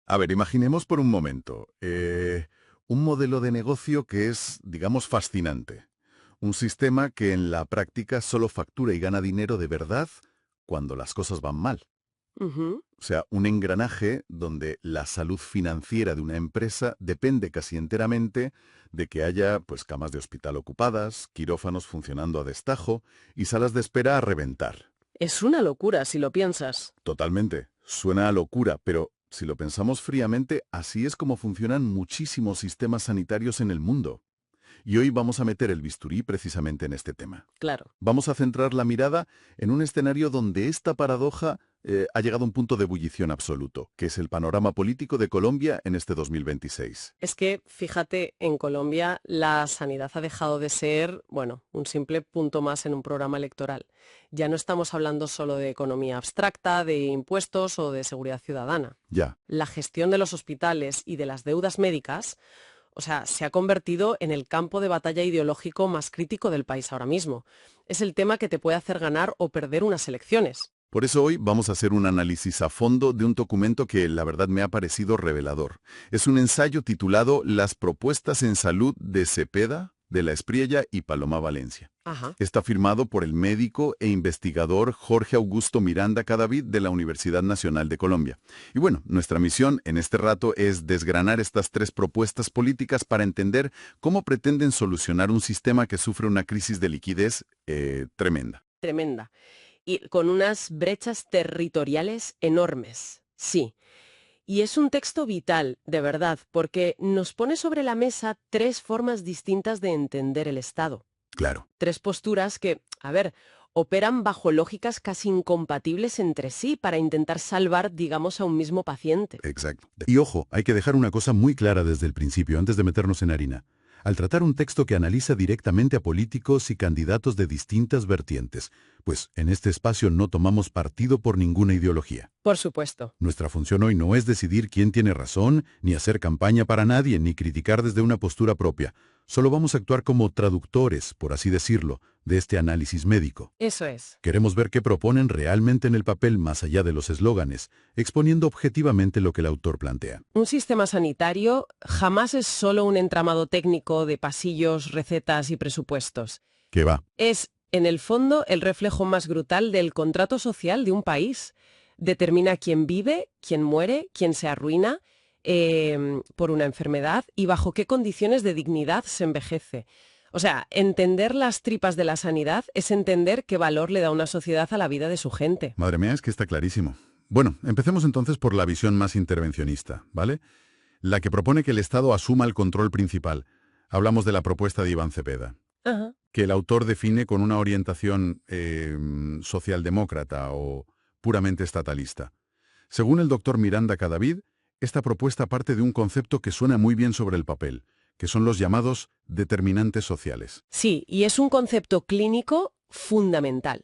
A ver, imaginemos por un momento un modelo de negocio que es, digamos, fascinante. Un sistema que en la práctica solo factura y gana dinero de verdad cuando las cosas van mal. Ujú. O sea, un engranaje donde la salud financiera de una empresa depende casi enteramente de que haya pues camas de hospital ocupadas, quirófanos funcionando a destajo y salas de espera a reventar. Es una locura si lo piensas. Totalmente. Suena a locura, pero si lo pensamos fríamente, así es como funcionan muchísimos sistemas sanitarios en el mundo. Y hoy vamos a meter el bisturí precisamente en este tema. Claro. Vamos a centrar la mirada en un escenario donde esta paradoja ha llegado a un punto de ebullición absoluto, que es el panorama político de Colombia en este 2026. Es que, fíjate, en Colombia la sanidad ha dejado de ser, bueno, un simple punto más en un programa electoral. Ya no estamos hablando solo de economía abstracta, de impuestos o de seguridad ciudadana. Ya, La gestión de los hospitales y de las deudas médicas, o sea, se ha convertido en el campo de batalla ideológico más crítico del país ahora mismo. Es el tema que te puede hacer ganar o perder unas elecciones. por eso hoy vamos a hacer un análisis a fondo de un documento que la verdad me ha parecido revelador. Es un ensayo titulado Las propuestas en salud de Cepeda, de la Espriella y Paloma Valencia. Ajá. Está firmado por el médico e investigador Jorge Augusto Miranda Cadavid de la Universidad Nacional de Colombia. Y bueno, nuestra misión en este rato es desgranar estas tres propuestas políticas para entender cómo pretenden solucionar un sistema que sufre una crisis de liquidez tremenda. Tremenda. Y con unas brechas territoriales enormes. Sí. Y es un texto vital, de verdad, porque nos pone sobre la mesa tres formas distintas de entender el Estado. Claro, Tres posturas que, a ver, operan bajo lógicas casi incompatibles entre sí para intentar salvar, digamos, a un mismo paciente. exacto. Y ojo, hay que dejar una cosa muy clara desde el principio, antes de meternos en harina. Al tratar un texto que analiza directamente a políticos y candidatos de distintas vertientes, pues en este espacio no tomamos partido por ninguna ideología. Por supuesto. Nuestra función hoy no es decidir quién tiene razón, ni hacer campaña para nadie, ni criticar desde una postura propia. Solo vamos a actuar como traductores, por así decirlo, de este análisis médico. Eso es. Queremos ver qué proponen realmente en el papel más allá de los eslóganes, exponiendo objetivamente lo que el autor plantea. Un sistema sanitario jamás es solo un entramado técnico de pasillos, recetas y presupuestos. ¿Qué va? Es, en el fondo, el reflejo más brutal del contrato social de un país. Determina quién vive, quién muere, quién se arruina por una enfermedad y bajo qué condiciones de dignidad se envejece. O sea, entender las tripas de la sanidad es entender qué valor le da una sociedad a la vida de su gente. Madre mía, es que está clarísimo. Bueno, empecemos entonces por la visión más intervencionista, ¿vale? La que propone que el Estado asuma el control principal. Hablamos de la propuesta de Iván Cepeda, Ajá. que el autor define con una orientación socialdemócrata o puramente estatalista. Según el doctor Miranda Cadavid, esta propuesta parte de un concepto que suena muy bien sobre el papel, que son los llamados determinantes sociales. Sí, y es un concepto clínico fundamental.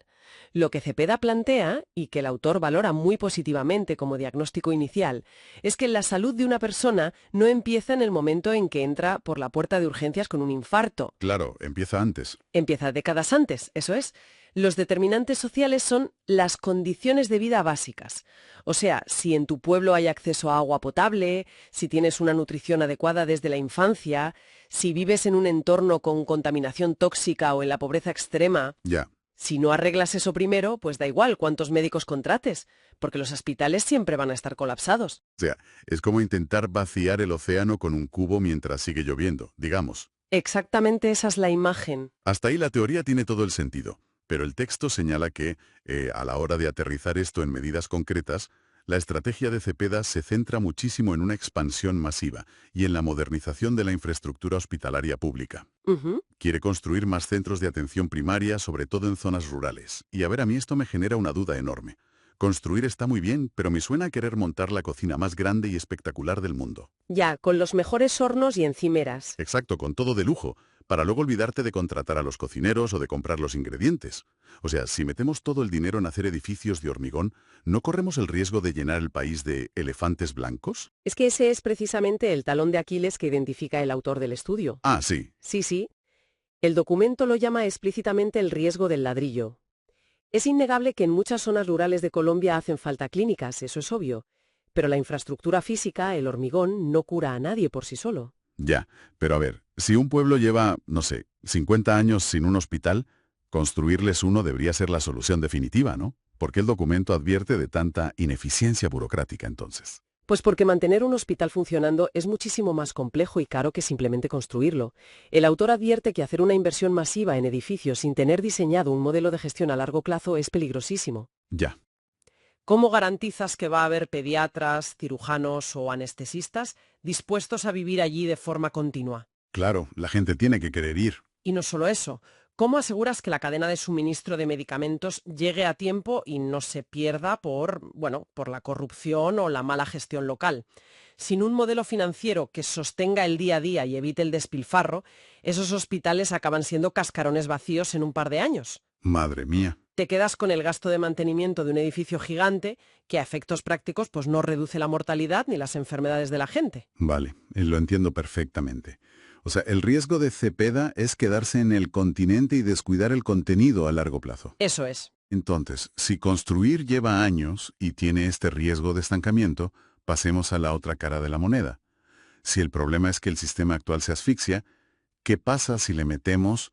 Lo que Cepeda plantea, y que el autor valora muy positivamente como diagnóstico inicial, es que la salud de una persona no empieza en el momento en que entra por la puerta de urgencias con un infarto. Claro, empieza antes. Empieza décadas antes, eso es. Los determinantes sociales son las condiciones de vida básicas. O sea, si en tu pueblo hay acceso a agua potable, si tienes una nutrición adecuada desde la infancia, si vives en un entorno con contaminación tóxica o en la pobreza extrema. Ya. Si no arreglas eso primero, pues da igual cuántos médicos contrates, porque los hospitales siempre van a estar colapsados. O sea, es como intentar vaciar el océano con un cubo mientras sigue lloviendo, digamos. Exactamente esa es la imagen. Hasta ahí la teoría tiene todo el sentido, pero el texto señala que, a la hora de aterrizar esto en medidas concretas, la estrategia de Cepeda se centra muchísimo en una expansión masiva y en la modernización de la infraestructura hospitalaria pública. Ujú. Quiere construir más centros de atención primaria, sobre todo en zonas rurales. Y a ver, a mí esto me genera una duda enorme. Construir está muy bien, pero me suena a querer montar la cocina más grande y espectacular del mundo. Ya, con los mejores hornos y encimeras. Exacto, con todo de lujo, para luego olvidarte de contratar a los cocineros o de comprar los ingredientes. O sea, si metemos todo el dinero en hacer edificios de hormigón, ¿no corremos el riesgo de llenar el país de elefantes blancos? Es que ese es precisamente el talón de Aquiles que identifica el autor del estudio. Ah, sí, Sí, sí. El documento lo llama explícitamente el riesgo del ladrillo. Es innegable que en muchas zonas rurales de Colombia hacen falta clínicas, eso es obvio. Pero la infraestructura física, el hormigón, no cura a nadie por sí solo. Ya, pero a ver, si un pueblo lleva, no sé, 50 años sin un hospital, construirles uno debería ser la solución definitiva, ¿no? ¿Por qué el documento advierte de tanta ineficiencia burocrática entonces? Pues porque mantener un hospital funcionando es muchísimo más complejo y caro que simplemente construirlo. El autor advierte que hacer una inversión masiva en edificios sin tener diseñado un modelo de gestión a largo plazo es peligrosísimo. Ya. ¿Cómo garantizas que va a haber pediatras, cirujanos o anestesistas dispuestos a vivir allí de forma continua? Claro, la gente tiene que querer ir. Y no solo eso, ¿cómo aseguras que la cadena de suministro de medicamentos llegue a tiempo y no se pierda por la corrupción o la mala gestión local? Sin un modelo financiero que sostenga el día a día y evite el despilfarro, esos hospitales acaban siendo cascarones vacíos en un par de años. Madre mía. Te quedas con el gasto de mantenimiento de un edificio gigante que a efectos prácticos pues no reduce la mortalidad ni las enfermedades de la gente. Vale, lo entiendo perfectamente. O sea, el riesgo de Cepeda es quedarse en el continente y descuidar el contenido a largo plazo. Eso es. Entonces, si construir lleva años y tiene este riesgo de estancamiento, pasemos a la otra cara de la moneda. Si el problema es que el sistema actual se asfixia, ¿qué pasa si le metemos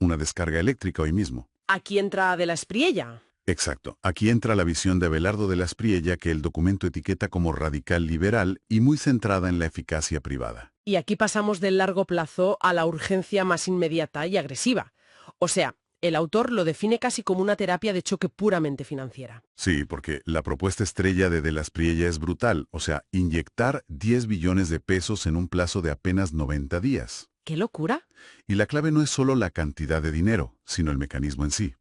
una descarga eléctrica hoy mismo? Aquí entra de la Espriella. Exacto. Aquí entra la visión de Abelardo de la Espriella que el documento etiqueta como radical liberal y muy centrada en la eficacia privada. Y aquí pasamos del largo plazo a la urgencia más inmediata y agresiva. O sea, el autor lo define casi como una terapia de choque puramente financiera. Sí, porque la propuesta estrella de la Espriella es brutal, o sea, inyectar 10 billones de pesos en un plazo de apenas 90 días. ¡Qué locura! Y la clave no es solo la cantidad de dinero, sino el mecanismo en sí.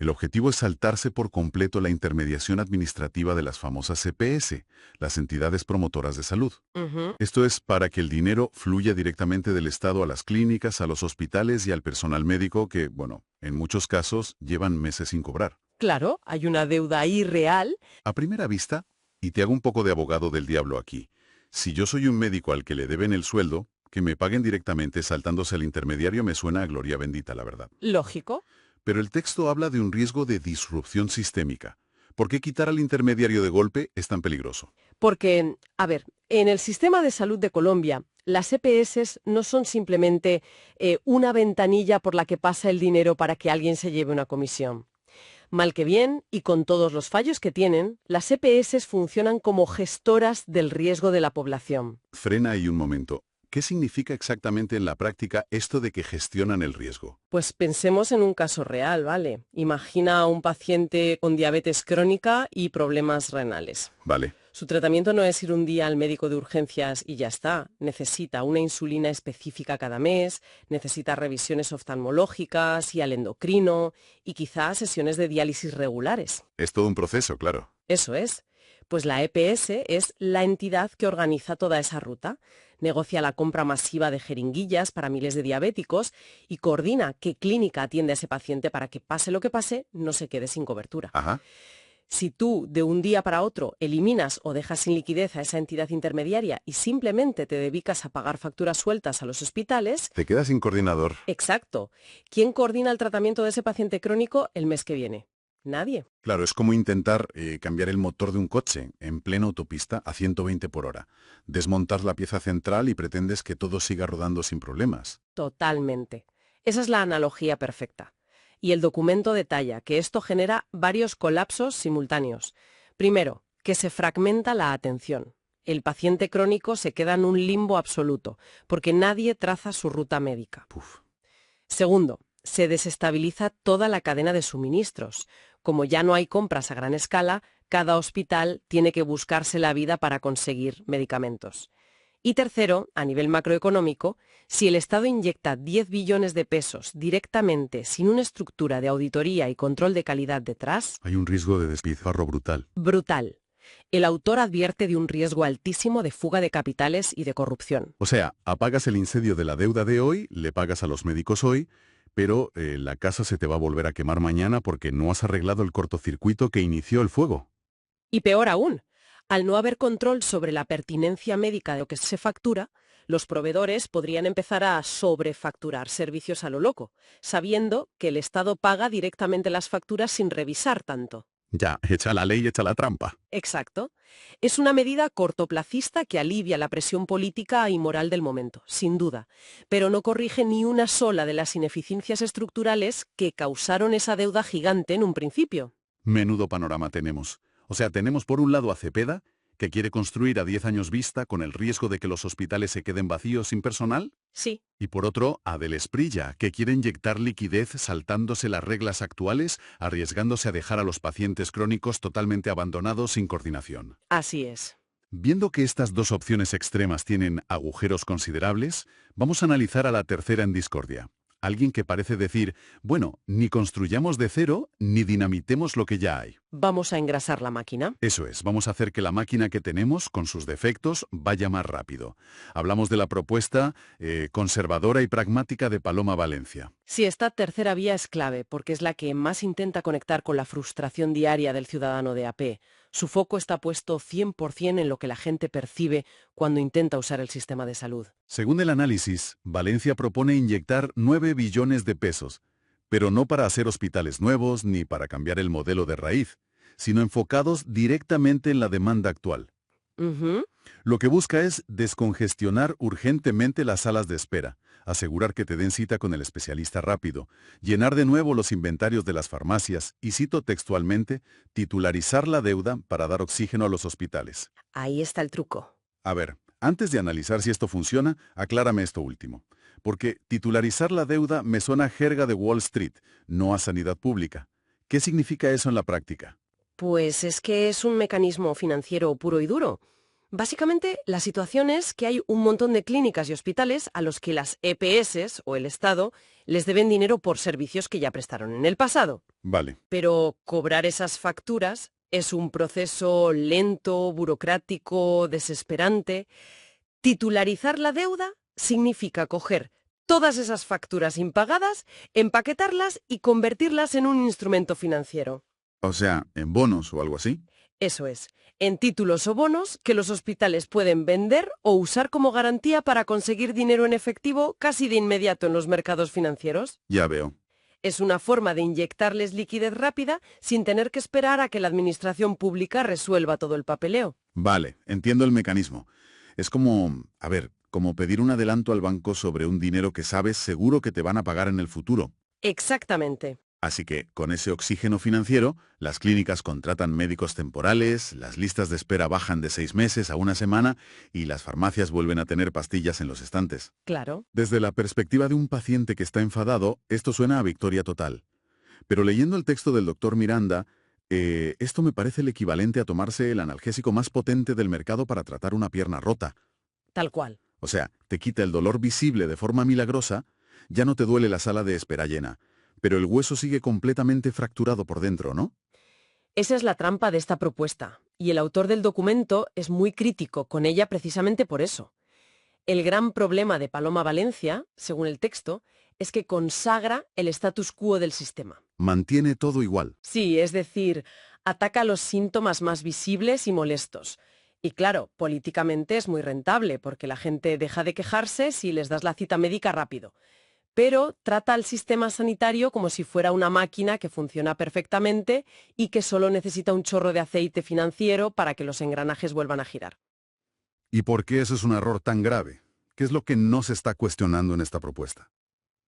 El objetivo es saltarse por completo la intermediación administrativa de las famosas CPS, las entidades promotoras de salud. Ujú. Esto es para que el dinero fluya directamente del Estado a las clínicas, a los hospitales y al personal médico que, bueno, en muchos casos llevan meses sin cobrar. Claro, hay una deuda ahí real. A primera vista, y te hago un poco de abogado del diablo aquí, si yo soy un médico al que le deben el sueldo, que me paguen directamente saltándose al intermediario me suena a gloria bendita, la verdad. Lógico. Pero el texto habla de un riesgo de disrupción sistémica. ¿Por qué quitar al intermediario de golpe es tan peligroso? Porque, a ver, en el sistema de salud de Colombia, las EPS no son simplemente una ventanilla por la que pasa el dinero para que alguien se lleve una comisión. Mal que bien, y con todos los fallos que tienen, las EPS funcionan como gestoras del riesgo de la población. Frena ahí un momento. ¿Qué significa exactamente en la práctica esto de que gestionan el riesgo? Pues pensemos en un caso real, ¿vale? Imagina a un paciente con diabetes crónica y problemas renales. Vale. Su tratamiento no es ir un día al médico de urgencias y ya está. Necesita una insulina específica cada mes, necesita revisiones oftalmológicas y al endocrino y quizás sesiones de diálisis regulares. Es todo un proceso, claro. Eso es. Pues la EPS es la entidad que organiza toda esa ruta, negocia la compra masiva de jeringuillas para miles de diabéticos y coordina qué clínica atiende a ese paciente para que pase lo que pase, no se quede sin cobertura. Ajá. Si tú de un día para otro eliminas o dejas sin liquidez a esa entidad intermediaria y simplemente te dedicas a pagar facturas sueltas a los hospitales... Te quedas sin coordinador. Exacto. ¿Quién coordina el tratamiento de ese paciente crónico el mes que viene? Nadie. Claro, es como intentar cambiar el motor de un coche en plena autopista a 120 por hora. Desmontas la pieza central y pretendes que todo siga rodando sin problemas. Totalmente. Esa es la analogía perfecta. Y el documento detalla que esto genera varios colapsos simultáneos. Primero, que se fragmenta la atención. El paciente crónico se queda en un limbo absoluto, porque nadie traza su ruta médica. Puf. Segundo, se desestabiliza toda la cadena de suministros. Como ya no hay compras a gran escala, cada hospital tiene que buscarse la vida para conseguir medicamentos. Y tercero, a nivel macroeconómico, si el Estado inyecta 10 billones de pesos directamente sin una estructura de auditoría y control de calidad detrás... Hay un riesgo de despilfarro brutal. Brutal. El autor advierte de un riesgo altísimo de fuga de capitales y de corrupción. O sea, apagas el incendio de la deuda de hoy, le pagas a los médicos hoy, pero la casa se te va a volver a quemar mañana porque no has arreglado el cortocircuito que inició el fuego. Y peor aún, al no haber control sobre la pertinencia médica de lo que se factura, los proveedores podrían empezar a sobrefacturar servicios a lo loco, sabiendo que el Estado paga directamente las facturas sin revisar tanto. Ya, echa la ley, echa la trampa. Exacto. Es una medida cortoplacista que alivia la presión política y moral del momento, sin duda, pero no corrige ni una sola de las ineficiencias estructurales que causaron esa deuda gigante en un principio. Menudo panorama tenemos. O sea, tenemos por un lado a Cepeda, que quiere construir a 10 años vista con el riesgo de que los hospitales se queden vacíos sin personal, Sí, y por otro a Del Esprilla, que quiere inyectar liquidez saltándose las reglas actuales, arriesgándose a dejar a los pacientes crónicos totalmente abandonados sin coordinación. así es. Viendo que estas dos opciones extremas tienen agujeros considerables, vamos a analizar a la tercera en discordia. Alguien que parece decir, bueno, ni construyamos de cero, ni dinamitemos lo que ya hay. Vamos a engrasar la máquina. Eso es, vamos a hacer que la máquina que tenemos, con sus defectos, vaya más rápido. Hablamos de la propuesta conservadora y pragmática de Paloma Valencia. Sí, esta tercera vía es clave, porque es la que más intenta conectar con la frustración diaria del ciudadano de AP. Su foco está puesto 100% en lo que la gente percibe cuando intenta usar el sistema de salud. Según el análisis, Valencia propone inyectar 9 billones de pesos, pero no para hacer hospitales nuevos ni para cambiar el modelo de raíz, sino enfocados directamente en la demanda actual. Ujú. Lo que busca es descongestionar urgentemente las salas de espera, asegurar que te den cita con el especialista rápido, llenar de nuevo los inventarios de las farmacias y, cito textualmente, titularizar la deuda para dar oxígeno a los hospitales. Ahí está el truco. A ver, antes de analizar si esto funciona, aclárame esto último. Porque titularizar la deuda me suena a jerga de Wall Street, no a sanidad pública. ¿Qué significa eso en la práctica? Pues es que es un mecanismo financiero puro y duro. Básicamente, la situación es que hay un montón de clínicas y hospitales a los que las EPS o el Estado les deben dinero por servicios que ya prestaron en el pasado. Vale, Pero cobrar esas facturas es un proceso lento, burocrático, desesperante. Titularizar la deuda significa coger todas esas facturas impagadas, empaquetarlas y convertirlas en un instrumento financiero. o sea, en bonos o algo así. Eso es, en títulos o bonos que los hospitales pueden vender o usar como garantía para conseguir dinero en efectivo casi de inmediato en los mercados financieros. Ya veo. Es una forma de inyectarles liquidez rápida sin tener que esperar a que la administración pública resuelva todo el papeleo. Vale, entiendo el mecanismo. Es como, a ver, como pedir un adelanto al banco sobre un dinero que sabes seguro que te van a pagar en el futuro. Exactamente. Así que, con ese oxígeno financiero, las clínicas contratan médicos temporales, las listas de espera bajan de 6 meses a una semana y las farmacias vuelven a tener pastillas en los estantes. Claro. Desde la perspectiva de un paciente que está enfadado, esto suena a victoria total. Pero leyendo el texto del doctor Miranda, esto me parece el equivalente a tomarse el analgésico más potente del mercado para tratar una pierna rota. Tal cual. O sea, te quita el dolor visible de forma milagrosa, ya no te duele la sala de espera llena, pero el hueso sigue completamente fracturado por dentro, ¿no? Esa es la trampa de esta propuesta, y el autor del documento es muy crítico con ella precisamente por eso. El gran problema de Paloma Valencia, según el texto, es que consagra el status quo del sistema. Mantiene todo igual. Sí, es decir, ataca los síntomas más visibles y molestos. Y claro, políticamente es muy rentable, porque la gente deja de quejarse si les das la cita médica rápido. Pero trata al sistema sanitario como si fuera una máquina que funciona perfectamente y que solo necesita un chorro de aceite financiero para que los engranajes vuelvan a girar. ¿Y por qué eso es un error tan grave? ¿Qué es lo que no se está cuestionando en esta propuesta?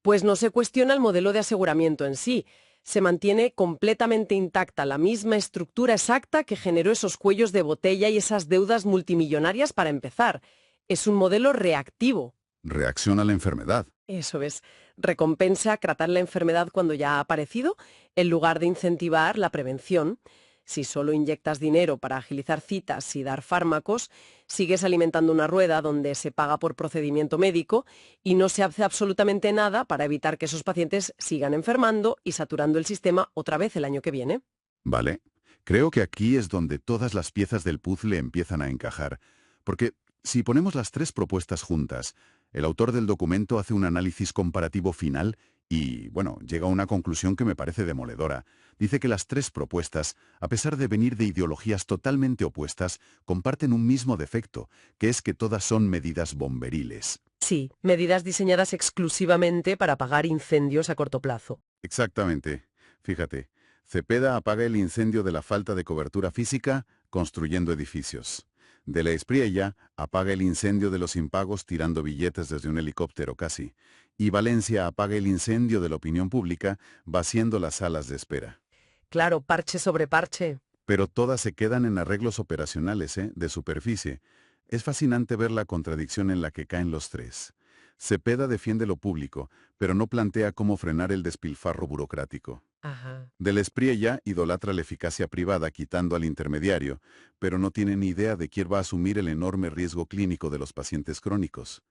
Pues no se cuestiona el modelo de aseguramiento en sí. Se mantiene completamente intacta la misma estructura exacta que generó esos cuellos de botella y esas deudas multimillonarias para empezar. Es un modelo reactivo. Reacción a la enfermedad. Eso es. Recompensa tratar la enfermedad cuando ya ha aparecido, en lugar de incentivar la prevención. Si solo inyectas dinero para agilizar citas y dar fármacos, sigues alimentando una rueda donde se paga por procedimiento médico y no se hace absolutamente nada para evitar que esos pacientes sigan enfermando y saturando el sistema otra vez el año que viene. Vale. Creo que aquí es donde todas las piezas del puzzle empiezan a encajar. Porque si ponemos las tres propuestas juntas, el autor del documento hace un análisis comparativo final y, bueno, llega a una conclusión que me parece demoledora. Dice que las tres propuestas, a pesar de venir de ideologías totalmente opuestas, comparten un mismo defecto, que es que todas son medidas bomberiles. Sí, medidas diseñadas exclusivamente para apagar incendios a corto plazo. Exactamente. Fíjate, Cepeda apaga el incendio de la falta de cobertura física construyendo edificios. De la Espriella apaga el incendio de los impagos tirando billetes desde un helicóptero casi. Y Valencia apaga el incendio de la opinión pública vaciando las salas de espera. Claro, parche sobre parche. Pero todas se quedan en arreglos operacionales, de superficie. Es fascinante ver la contradicción en la que caen los tres. Cepeda defiende lo público, pero no plantea cómo frenar el despilfarro burocrático. Ajá. De la Espriella idolatra la eficacia privada quitando al intermediario, pero no tiene ni idea de quién va a asumir el enorme riesgo clínico de los pacientes crónicos.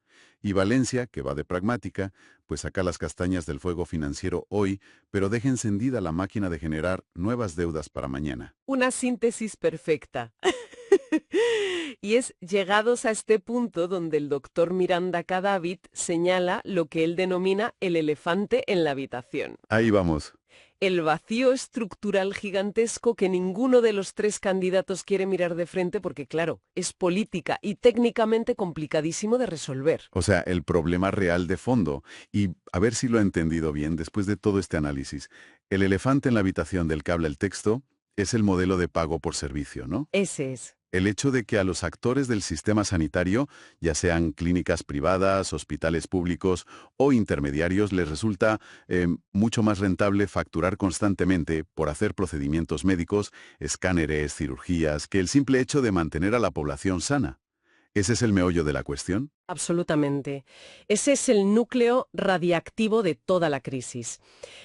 Y Valencia, que va de pragmática, pues saca las castañas del fuego financiero hoy, pero deja encendida la máquina de generar nuevas deudas para mañana. Una síntesis perfecta. Y es llegados a este punto donde el doctor Miranda Cadavid señala lo que él denomina el elefante en la habitación. Ahí vamos. El vacío estructural gigantesco que ninguno de los tres candidatos quiere mirar de frente porque, claro, es política y técnicamente complicadísimo de resolver. O sea, el problema real de fondo. Y a ver si lo he entendido bien después de todo este análisis. El elefante en la habitación del que habla el texto es el modelo de pago por servicio, ¿no? Ese es. El hecho de que a los actores del sistema sanitario, ya sean clínicas privadas, hospitales públicos o intermediarios, les resulta mucho más rentable facturar constantemente por hacer procedimientos médicos, escáneres, cirugías, que el simple hecho de mantener a la población sana. ¿Ese es el meollo de la cuestión? Absolutamente. Ese es el núcleo radiactivo de toda la crisis.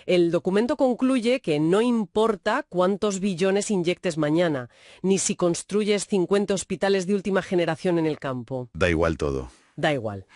El documento concluye que no importa cuántos billones inyectes mañana, ni si construyes 50 hospitales de última generación en el campo. Da igual todo. Da igual.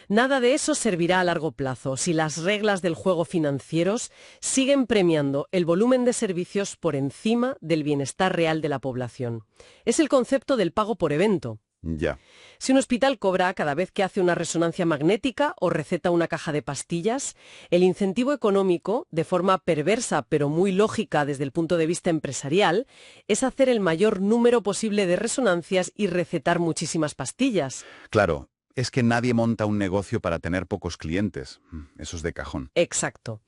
Nada de eso servirá a largo plazo si las reglas del juego financieros siguen premiando el volumen de servicios por encima del bienestar real de la población. Es el concepto del pago por evento. Ya. Si un hospital cobra cada vez que hace una resonancia magnética o receta una caja de pastillas, el incentivo económico, de forma perversa pero muy lógica desde el punto de vista empresarial, es hacer el mayor número posible de resonancias y recetar muchísimas pastillas. Claro, es que nadie monta un negocio para tener pocos clientes. Eso es de cajón. Exacto.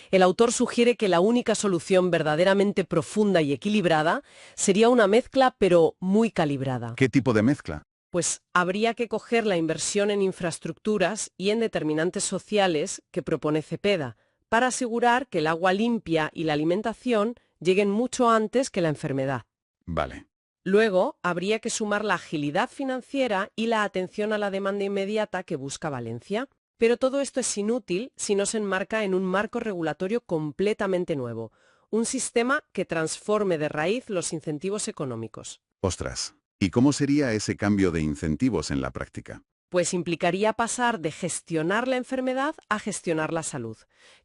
El autor sugiere que la única solución verdaderamente profunda y equilibrada sería una mezcla pero muy calibrada. ¿Qué tipo de mezcla? Pues habría que coger la inversión en infraestructuras y en determinantes sociales que propone Cepeda, para asegurar que el agua limpia y la alimentación lleguen mucho antes que la enfermedad. Vale. Luego, habría que sumar la agilidad financiera y la atención a la demanda inmediata que busca Valencia. Pero todo esto es inútil si no se enmarca en un marco regulatorio completamente nuevo, un sistema que transforme de raíz los incentivos económicos. Ostras. ¿Y cómo sería ese cambio de incentivos en la práctica? Pues implicaría pasar de gestionar la enfermedad a gestionar la salud.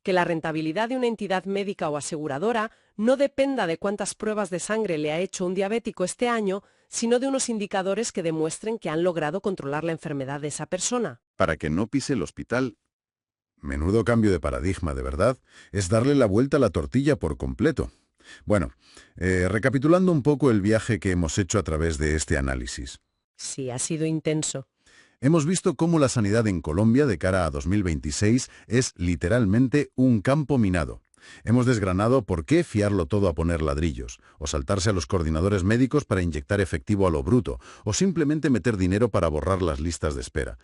Que la rentabilidad de una entidad médica o aseguradora no dependa de cuántas pruebas de sangre le ha hecho un diabético este año, sino de unos indicadores que demuestren que han logrado controlar la enfermedad de esa persona. Para que no pise el hospital. Menudo cambio de paradigma, de verdad. Es darle la vuelta a la tortilla por completo. Bueno, recapitulando un poco el viaje que hemos hecho a través de este análisis. Sí, ha sido intenso. Hemos visto cómo la sanidad en Colombia de cara a 2026 es literalmente un campo minado. Hemos desgranado por qué fiarlo todo a poner ladrillos, o saltarse a los coordinadores médicos para inyectar efectivo a lo bruto, o simplemente meter dinero para borrar las listas de espera.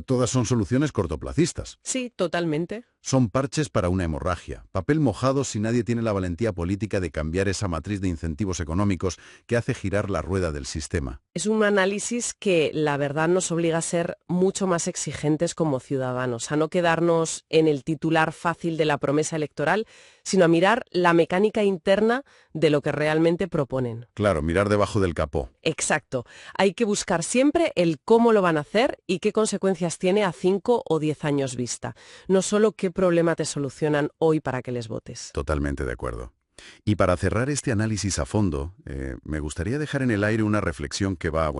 Todas son soluciones cortoplacistas. Sí, totalmente. Son parches para una hemorragia, papel mojado si nadie tiene la valentía política de cambiar esa matriz de incentivos económicos que hace girar la rueda del sistema. Es un análisis que, la verdad, nos obliga a ser mucho más exigentes como ciudadanos, a no quedarnos en el titular fácil de la promesa electoral, sino a mirar la mecánica interna de lo que realmente proponen. Claro, mirar debajo del capó. Exacto. Hay que buscar siempre el cómo lo van a hacer y qué consecuencias tiene a 5 o 10 años vista. No solo qué problema te solucionan hoy para que les votes. Totalmente de acuerdo. Y para cerrar este análisis a fondo, me gustaría dejar en el aire una reflexión que va,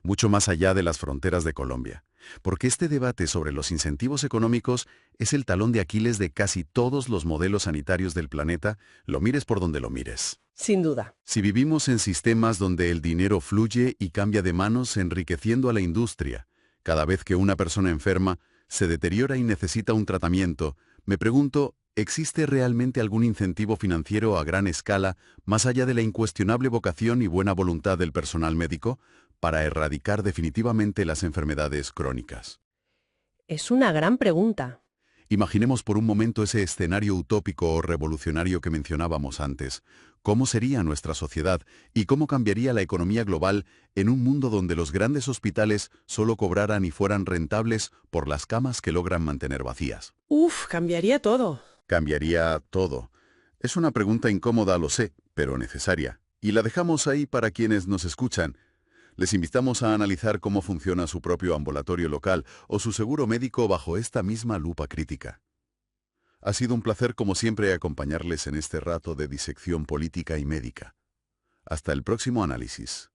mucho más allá de las fronteras de Colombia. Porque este debate sobre los incentivos económicos es el talón de Aquiles de casi todos los modelos sanitarios del planeta, lo mires por donde lo mires. Sin duda. Si vivimos en sistemas donde el dinero fluye y cambia de manos enriqueciendo a la industria, cada vez que una persona enferma, se deteriora y necesita un tratamiento, me pregunto, ¿Existe realmente algún incentivo financiero a gran escala, más allá de la incuestionable vocación y buena voluntad del personal médico, para erradicar definitivamente las enfermedades crónicas? Es una gran pregunta. Imaginemos por un momento ese escenario utópico o revolucionario que mencionábamos antes. ¿Cómo sería nuestra sociedad y cómo cambiaría la economía global en un mundo donde los grandes hospitales solo cobraran y fueran rentables por las camas que logran mantener vacías? Uf, cambiaría todo. Cambiaría todo. Es una pregunta incómoda, lo sé, pero necesaria. Y la dejamos ahí para quienes nos escuchan. Les invitamos a analizar cómo funciona su propio ambulatorio local o su seguro médico bajo esta misma lupa crítica. Ha sido un placer, como siempre, acompañarles en este rato de disección política y médica. Hasta el próximo análisis.